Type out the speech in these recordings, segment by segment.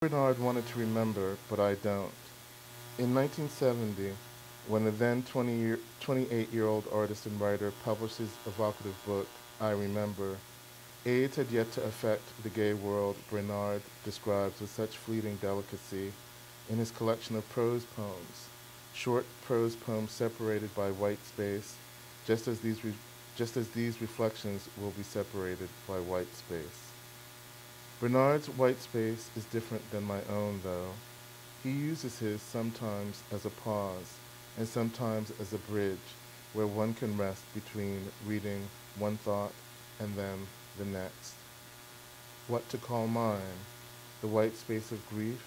Brainard wanted to remember, but I don't. In 1970, when the then 28-year-old artist and writer published his evocative book, I Remember, AIDS had yet to affect the gay world Brainard describes with such fleeting delicacy in his collection of prose poems, short prose poems separated by white space, just as just as these reflections will be separated by white space. Bernard's white space is different than my own, though. He uses his sometimes as a pause and sometimes as a bridge where one can rest between reading one thought and then the next. What to call mine? The white space of grief?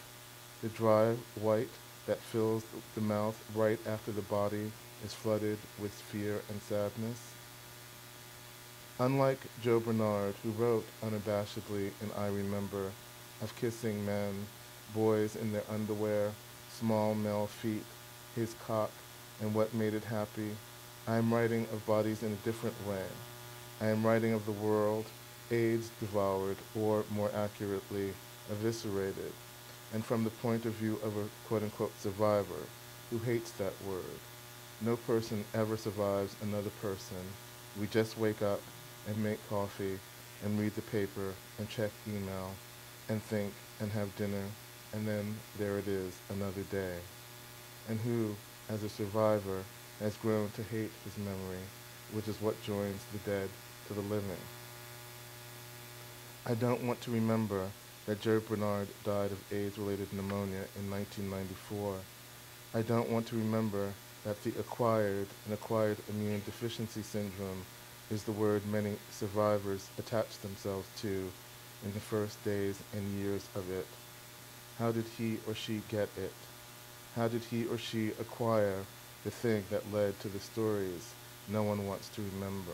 The dry white that fills the mouth right after the body is flooded with fear and sadness? Unlike Joe Brainard, who wrote unabashedly in I Remember of kissing men, boys in their underwear, small male feet, his cock, and what made it happy, I am writing of bodies in a different way. I am writing of the world, AIDS devoured, or more accurately, eviscerated, and from the point of view of a quote-unquote survivor who hates that word. No person ever survives another person. We just wake up and make coffee and read the paper and check email and think and have dinner, and then there it is, another day. And who, as a survivor, has grown to hate his memory, which is what joins the dead to the living. I don't want to remember that Joe Brainard died of AIDS-related pneumonia in 1994. I don't want to remember that the acquired immune deficiency syndrome is the word many survivors attach themselves to in the first days and years of it. How did he or she get it? How did he or she acquire the thing that led to the stories no one wants to remember?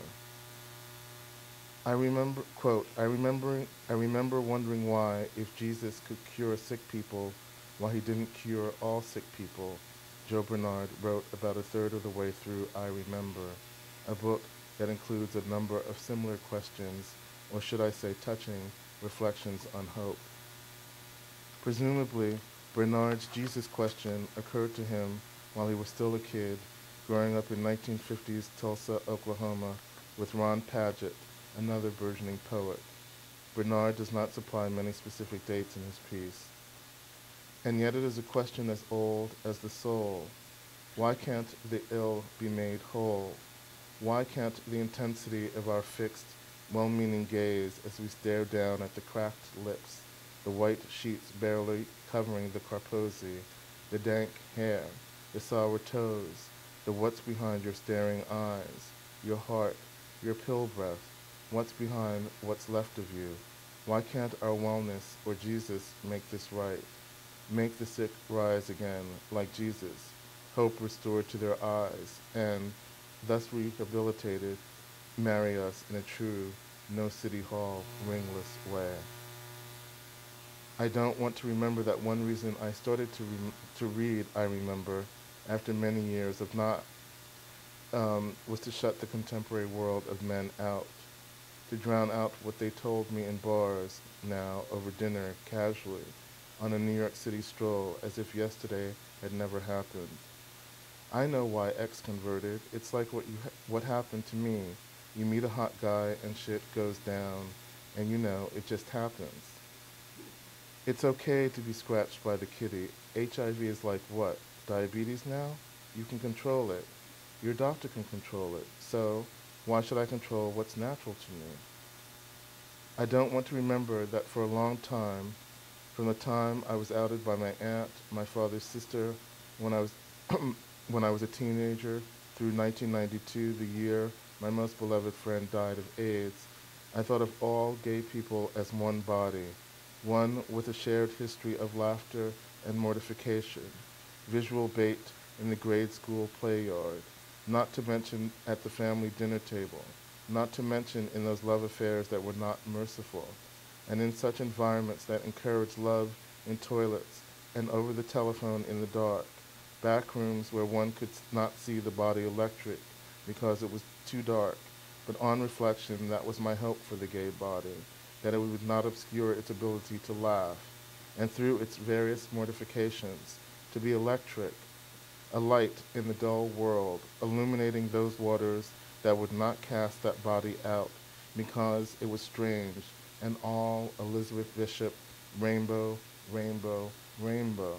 I remember, quote, I remember wondering why, if Jesus could cure sick people, why he didn't cure all sick people. Joe Brainard wrote about a third of the way through I Remember, a book that includes a number of similar questions, or should I say touching, reflections on hope. Presumably, Brainard's Jesus question occurred to him while he was still a kid, growing up in 1950s Tulsa, Oklahoma, with Ron Padgett, another burgeoning poet. Brainard does not supply many specific dates in his piece. And yet it is a question as old as the soul. Why can't the ill be made whole? Why can't the intensity of our fixed, well-meaning gaze as we stare down at the cracked lips, the white sheets barely covering the carposi, the dank hair, the sour toes, the what's behind your staring eyes, your heart, your pill breath, what's behind what's left of you? Why can't our wellness or Jesus make this right? Make the sick rise again, like Jesus, hope restored to their eyes, and, thus rehabilitated, marry us in a true, no city hall, ringless way. I don't want to remember that one reason I started to read I Remember after many years of not was to shut the contemporary world of men out, to drown out what they told me in bars now over dinner casually on a New York City stroll as if yesterday had never happened. I know why X converted. It's like what happened to me. You meet a hot guy and shit goes down, and you know it just happens. It's okay to be scratched by the kitty. HIV is like what? Diabetes now? You can control it. Your doctor can control it. So why should I control what's natural to me? I don't want to remember that for a long time, from the time I was outed by my aunt, my father's sister, when I was when I was a teenager, through 1992, the year my most beloved friend died of AIDS, I thought of all gay people as one body, one with a shared history of laughter and mortification, visual bait in the grade school play yard, not to mention at the family dinner table, not to mention in those love affairs that were not merciful, and in such environments that encourage love in toilets and over the telephone in the dark, back rooms where one could not see the body electric because it was too dark, but on reflection that was my hope for the gay body, that it would not obscure its ability to laugh, and through its various mortifications, to be electric, a light in the dull world, illuminating those waters that would not cast that body out, because it was strange, and all Elizabeth Bishop, rainbow, rainbow, rainbow.